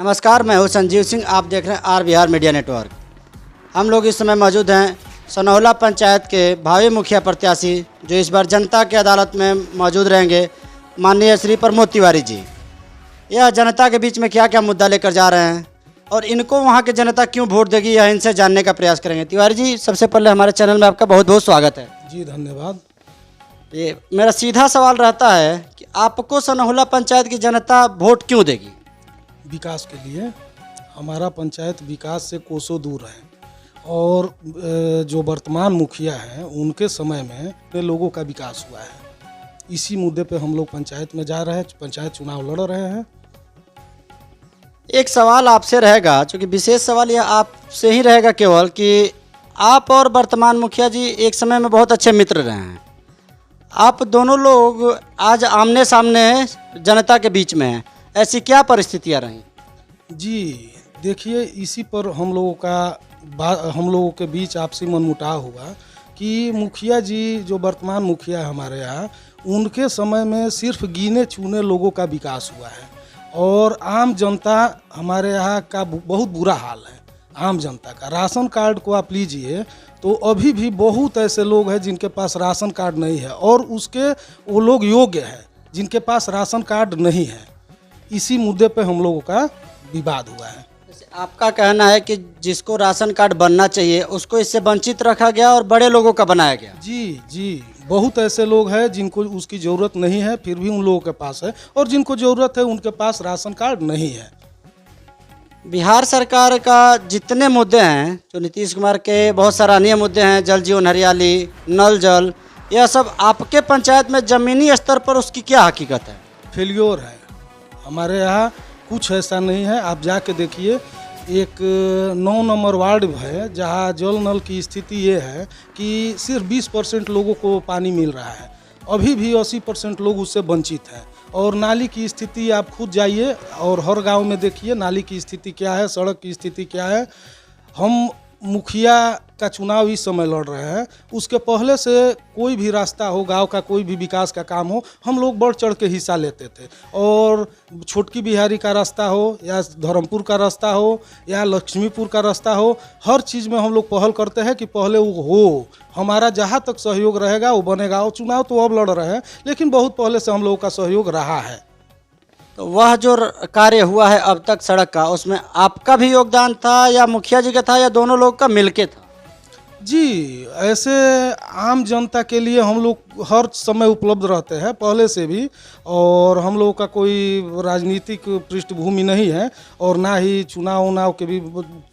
नमस्कार, मैं हूं संजीव सिंह। आप देख रहे हैं आर बिहार मीडिया नेटवर्क। हम लोग इस समय मौजूद हैं सनौला पंचायत के भावी मुखिया प्रत्याशी जो इस बार जनता की अदालत में मौजूद रहेंगे, माननीय श्री प्रमोद तिवारी जी। यह जनता के बीच में क्या क्या मुद्दा लेकर जा रहे हैं और इनको वहां की जनता क्यों वोट देगी, यह इनसे जानने का प्रयास करेंगे। तिवारी जी, सबसे पहले हमारे चैनल में आपका बहुत बहुत स्वागत है। जी धन्यवाद। ये मेरा सीधा सवाल रहता है कि आपको सनौला पंचायत की जनता वोट क्यों देगी? विकास के लिए हमारा पंचायत विकास से कोसों दूर है और जो वर्तमान मुखिया हैं उनके समय में लोगों का विकास हुआ है। इसी मुद्दे पे हम लोग पंचायत में जा रहे हैं, पंचायत चुनाव लड़ रहे हैं। एक सवाल आपसे रहेगा, चूँकि विशेष सवाल यह आपसे ही रहेगा केवल कि आप और वर्तमान मुखिया जी एक समय में बहुत अच्छे मित्र रहे हैं। आप दोनों लोग आज आमने सामने जनता के बीच में हैं, ऐसी क्या परिस्थितियां रहीं? जी देखिए, इसी पर हम लोगों के बीच आपसी मनमुटाव हुआ कि मुखिया जी जो वर्तमान मुखिया है हमारे यहाँ, उनके समय में सिर्फ गिने चुने लोगों का विकास हुआ है और आम जनता हमारे यहाँ का बहुत बुरा हाल है। आम जनता का राशन कार्ड को आप लीजिए तो अभी भी बहुत ऐसे लोग हैं जिनके पास राशन कार्ड नहीं है और उसके वो लोग योग्य हैं जिनके पास राशन कार्ड नहीं है। इसी मुद्दे पे हम लोगों का विवाद हुआ है। जैसे आपका कहना है कि जिसको राशन कार्ड बनना चाहिए उसको इससे वंचित रखा गया और बड़े लोगों का बनाया गया। जी बहुत ऐसे लोग हैं जिनको उसकी ज़रूरत नहीं है फिर भी उन लोगों के पास है, और जिनको ज़रूरत है उनके पास राशन कार्ड नहीं है। बिहार सरकार का जितने मुद्दे हैं, जो नीतीश कुमार के बहुत सराहनीय मुद्दे हैं, जल जीवन हरियाली, नल जल, यह सब आपके पंचायत में ज़मीनी स्तर पर उसकी क्या हकीकत है? फेल्योर है। हमारे यहाँ कुछ ऐसा नहीं है। आप जाके देखिए, एक 9 नंबर वार्ड है जहाँ जल नल की स्थिति ये है कि सिर्फ 20% लोगों को पानी मिल रहा है। अभी भी 80% लोग उससे वंचित हैं। और नाली की स्थिति आप खुद जाइए और हर गांव में देखिए नाली की स्थिति क्या है, सड़क की स्थिति क्या है। हम मुखिया का चुनाव इस समय लड़ रहे हैं, उसके पहले से कोई भी रास्ता हो, गांव का कोई भी विकास का काम हो, हम लोग बढ़ चढ़ के हिस्सा लेते थे। और छोटकी बिहारी का रास्ता हो या धर्मपुर का रास्ता हो या लक्ष्मीपुर का रास्ता हो, हर चीज़ में हम लोग पहल करते हैं कि पहले वो हो। हमारा जहाँ तक सहयोग रहेगा वो बनेगा। और चुनाव तो अब लड़ रहे हैं लेकिन बहुत पहले से हम लोगों का सहयोग रहा है। तो वह जो कार्य हुआ है अब तक सड़क का, उसमें आपका भी योगदान था या मुखिया जी का था या दोनों लोग का मिलके था? जी, ऐसे आम जनता के लिए हम लोग हर समय उपलब्ध रहते हैं पहले से भी, और हम लोगों का कोई राजनीतिक पृष्ठभूमि नहीं है और ना ही चुनाव उनाव के भी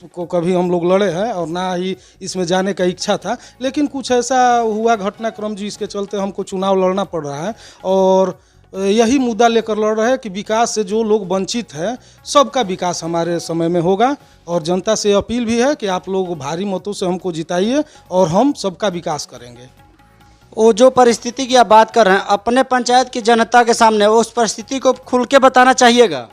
को कभी हम लोग लड़े हैं और ना ही इसमें जाने का इच्छा था। लेकिन कुछ ऐसा हुआ घटनाक्रम जिसके चलते हमको चुनाव लड़ना पड़ रहा है और यही मुद्दा लेकर लड़ रहे हैं कि विकास से जो लोग वंचित हैं सबका विकास हमारे समय में होगा। और जनता से अपील भी है कि आप लोग भारी मतों से हमको जिताइए और हम सबका विकास करेंगे। वो जो परिस्थिति की आप बात कर रहे हैं, अपने पंचायत की जनता के सामने उस परिस्थिति को खुल के बताना चाहिएगा।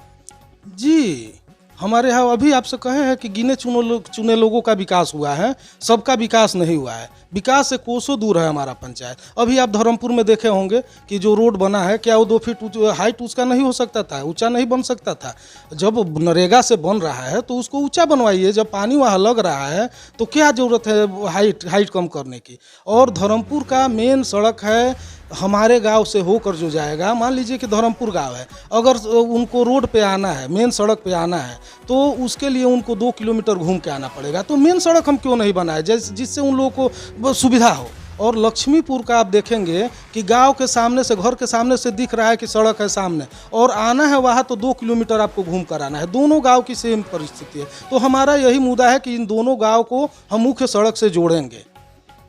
जी, हमारे यहाँ अभी आपसे कहे हैं कि गिने चुने लोगों का विकास हुआ है, सबका विकास नहीं हुआ है। विकास से कोसों दूर है हमारा पंचायत। अभी आप धर्मपुर में देखे होंगे कि जो रोड बना है, क्या वो 2 फीट हाइट उसका नहीं हो सकता था, ऊंचा नहीं बन सकता था? जब नरेगा से बन रहा है तो उसको ऊंचा बनवाइए। जब पानी वहाँ लग रहा है तो क्या ज़रूरत है हाइट कम करने की? और धर्मपुर का मेन सड़क है हमारे गांव से होकर जो जाएगा, मान लीजिए कि धर्मपुर गांव है, अगर उनको रोड पे आना है, मेन सड़क पे आना है, तो उसके लिए उनको 2 किलोमीटर घूम के आना पड़ेगा। तो मेन सड़क हम क्यों नहीं बनाए जिससे उन लोगों को सुविधा हो? और लक्ष्मीपुर का आप देखेंगे कि गांव के सामने से, घर के सामने से दिख रहा है कि सड़क है सामने, और आना है वहाँ तो 2 किलोमीटर आपको घूम कर आना है। दोनों गांव की सेम परिस्थिति है। तो हमारा यही मुद्दा है कि इन दोनों गांव को हम मुख्य सड़क से जोड़ेंगे।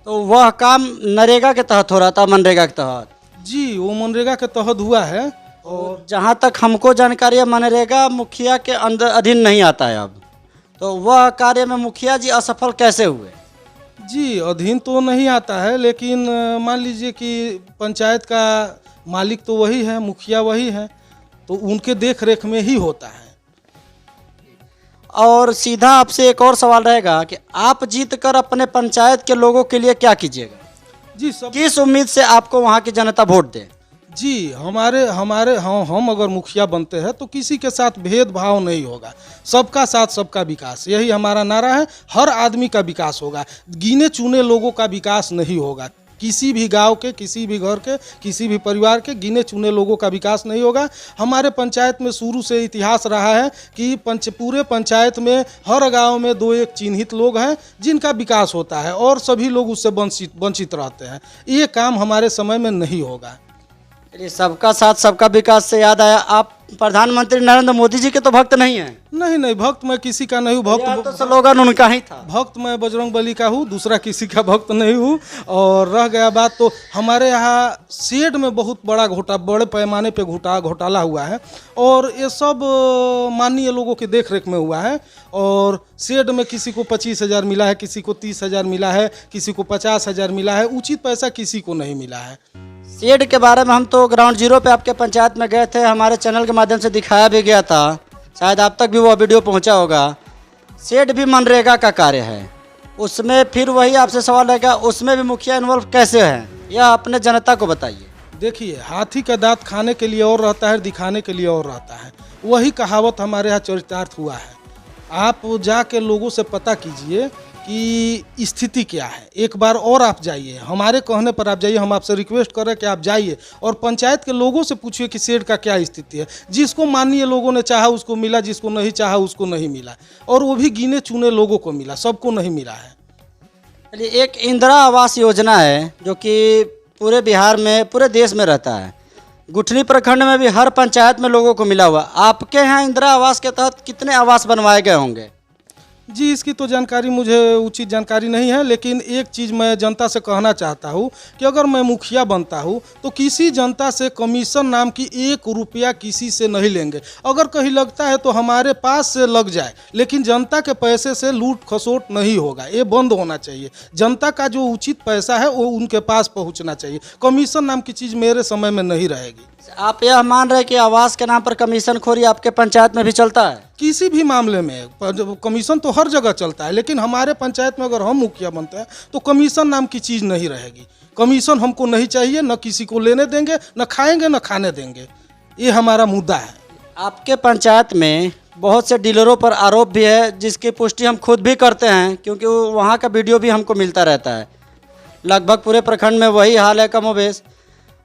तो वह काम नरेगा के तहत हो रहा था, मनरेगा के तहत? जी, वो मनरेगा के तहत हुआ है। और जहाँ तक हमको जानकारी है, मनरेगा मुखिया के अंदर अधीन नहीं आता है अब। तो वह कार्य में मुखिया जी असफल कैसे हुए? जी, अधीन तो नहीं आता है, लेकिन मान लीजिए कि पंचायत का मालिक तो वही है, मुखिया वही है, तो उनके देख रेख में ही होता है। और सीधा आपसे एक और सवाल रहेगा कि आप जीत कर अपने पंचायत के लोगों के लिए क्या कीजिएगा? जी, किस उम्मीद से आपको वहाँ की जनता वोट दे? जी, हमारे हमारे हम अगर मुखिया बनते हैं तो किसी के साथ भेदभाव नहीं होगा। सबका साथ सबका विकास, यही हमारा नारा है। हर आदमी का विकास होगा, गिने चुने लोगों का विकास नहीं होगा। किसी भी गांव के, किसी भी घर के, किसी भी परिवार के गिने चुने लोगों का विकास नहीं होगा। हमारे पंचायत में शुरू से इतिहास रहा है कि पूरे पंचायत में हर गांव में 2-1 चिन्हित लोग हैं जिनका विकास होता है और सभी लोग उससे वंचित रहते हैं। ये काम हमारे समय में नहीं होगा। चलिए, सबका साथ सबका विकास से याद आया, आप प्रधानमंत्री नरेंद्र मोदी जी के तो भक्त नहीं हैं? नहीं, भक्त मैं किसी का नहीं हूँ। यह तो स्लोगन उनका ही था। भक्त मैं बजरंगबली का हूँ, दूसरा किसी का भक्त नहीं हूँ। और रह गया बात, तो हमारे यहाँ शेड में बहुत बड़े पैमाने पे घोटाला हुआ है और ये सब माननीय लोगों की देख रेख में हुआ है। और शेड में किसी को 25,000 मिला है, किसी को 30,000 मिला है, किसी को 50,000 मिला है, उचित पैसा किसी को नहीं मिला है। शेड के बारे में हम तो ग्राउंड जीरो पे आपके पंचायत में गए थे, हमारे चैनल के माध्यम से दिखाया भी गया था, शायद आप तक भी वो वीडियो पहुंचा होगा। शेड भी मनरेगा का कार्य है, उसमें फिर वही आपसे सवाल रहेगा, उसमें भी मुखिया इन्वॉल्व कैसे है, यह अपने जनता को बताइए। देखिए, हाथी का दांत खाने के लिए और रहता है, दिखाने के लिए और रहता है। वही कहावत हमारे यहाँ चरितार्थ हुआ है। आप जाके लोगों से पता कीजिए कि स्थिति क्या है। एक बार और आप जाइए, हमारे कहने पर आप जाइए, हम आपसे रिक्वेस्ट कर रहे हैं कि आप जाइए और पंचायत के लोगों से पूछिए कि शेड का क्या स्थिति है। जिसको माननीय लोगों ने चाहा उसको मिला, जिसको नहीं चाहा उसको नहीं मिला, और वो भी गिने चुने लोगों को मिला, सबको नहीं मिला है। चलिए, एक इंदिरा आवास योजना है जो कि पूरे बिहार में, पूरे देश में रहता है। गुठनी प्रखंड में भी हर पंचायत में लोगों को मिला हुआ। आपके यहाँ इंदिरा आवास के तहत कितने आवास बनवाए गए होंगे? जी, इसकी तो जानकारी मुझे उचित जानकारी नहीं है, लेकिन एक चीज़ मैं जनता से कहना चाहता हूँ कि अगर मैं मुखिया बनता हूँ तो किसी जनता से कमीशन नाम की 1 रुपया किसी से नहीं लेंगे। अगर कहीं लगता है तो हमारे पास से लग जाए, लेकिन जनता के पैसे से लूट खसोट नहीं होगा। ये बंद होना चाहिए। जनता का जो उचित पैसा है वो उनके पास पहुँचना चाहिए। कमीशन नाम की चीज़ मेरे समय में नहीं रहेगी। आप यह मान रहे कि आवास के नाम पर कमीशन खोरी आपके पंचायत में भी चलता है? किसी भी मामले में कमीशन तो हर जगह चलता है, लेकिन हमारे पंचायत में अगर हम मुखिया बनते हैं तो कमीशन नाम की चीज़ नहीं रहेगी। कमीशन हमको नहीं चाहिए, न किसी को लेने देंगे, न खाएंगे, न खाने देंगे। ये हमारा मुद्दा है। आपके पंचायत में बहुत से डीलरों पर आरोप भी है, जिसकी पुष्टि हम खुद भी करते हैं, क्योंकि वहाँ का वीडियो भी हमको मिलता रहता है। लगभग पूरे प्रखंड में वही हाल है कमोबेश।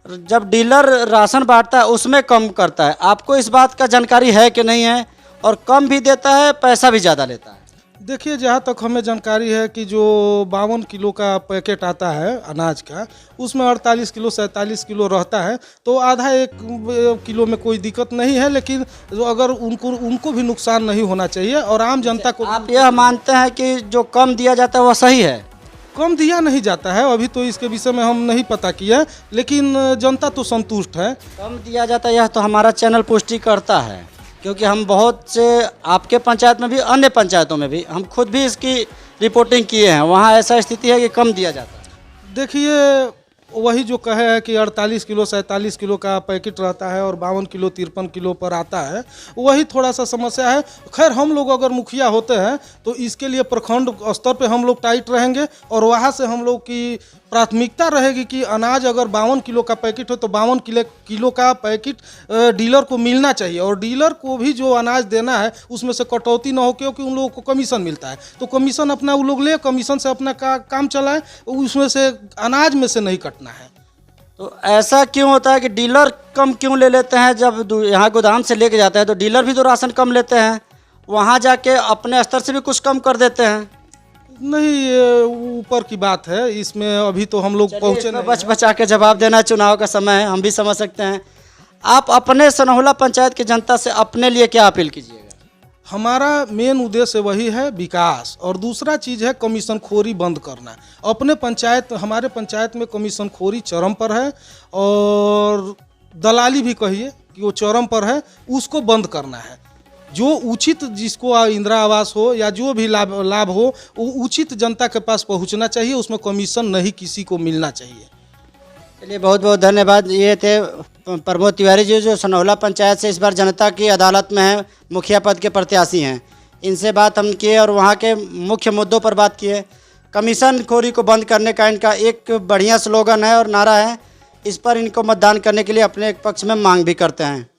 जब डीलर राशन बांटता है उसमें कम करता है। आपको इस बात का जानकारी है कि नहीं है? और कम भी देता है, पैसा भी ज़्यादा लेता है। देखिए, जहाँ तक हमें जानकारी है कि जो 52 किलो का पैकेट आता है अनाज का, उसमें 48 किलो 47 किलो रहता है, तो आधा 1 किलो में कोई दिक्कत नहीं है। लेकिन जो अगर उनको भी नुकसान नहीं होना चाहिए और आम जनता को। आप यह मानते हैं कि जो कम दिया जाता है वह सही है? कम दिया नहीं जाता है, अभी तो इसके विषय में हम नहीं पता किया, लेकिन जनता तो संतुष्ट है। कम दिया जाता है, यह तो हमारा चैनल पुष्टि करता है, क्योंकि हम बहुत से आपके पंचायत में भी, अन्य पंचायतों में भी हम खुद भी इसकी रिपोर्टिंग किए हैं। वहाँ ऐसा स्थिति है कि कम दिया जाता है। देखिए, वही जो कहे है कि 48 किलो 47 किलो का पैकेट रहता है और 52 किलो 53 किलो पर आता है, वही थोड़ा सा समस्या है। खैर, हम लोग अगर मुखिया होते हैं तो इसके लिए प्रखंड स्तर पे हम लोग टाइट रहेंगे और वहाँ से हम लोग की प्राथमिकता रहेगी कि अनाज अगर 52 किलो का पैकेट हो तो 52 किलो का पैकेट डीलर को मिलना चाहिए, और डीलर को भी जो अनाज देना है उसमें से कटौती ना हो, क्योंकि उन लोगों को कमीशन मिलता है। तो कमीशन अपना वो लोग ले, कमीशन से अपना काम चलाए, उसमें से अनाज में से नहीं कटना है। तो ऐसा क्यों होता है कि डीलर कम क्यों ले लेते हैं? जब यहाँ गोदाम से लेके जाते हैं तो डीलर भी तो राशन कम लेते हैं, वहाँ जाके अपने स्तर से भी कुछ कम कर देते हैं। नहीं, ये ऊपर की बात है, इसमें अभी तो हम लोग पहुँचे नहीं। बच बचा के जवाब देना, चुनाव का समय है, हम भी समझ सकते हैं। आप अपने सनहुला पंचायत की जनता से अपने लिए क्या अपील कीजिएगा? हमारा मेन उद्देश्य वही है, विकास, और दूसरा चीज़ है कमीशन खोरी बंद करना। हमारे पंचायत में कमीशन खोरी चरम पर है, और दलाली भी कहिए कि वो चरम पर है, उसको बंद करना है। जो उचित, जिसको इंदिरा आवास हो या जो भी लाभ हो, वो उचित जनता के पास पहुंचना चाहिए, उसमें कमीशन नहीं किसी को मिलना चाहिए। चलिए, बहुत बहुत धन्यवाद। ये थे प्रमोद तिवारी जी, जो सनहुला पंचायत से इस बार जनता की अदालत में है, मुखिया पद के प्रत्याशी हैं। इनसे बात हम किए और वहाँ के मुख्य मुद्दों पर बात किए। कमीशन खोरी को बंद करने का इनका एक बढ़िया स्लोगन है और नारा है इस पर इनको मतदान करने के लिए अपने पक्ष में मांग भी करते हैं।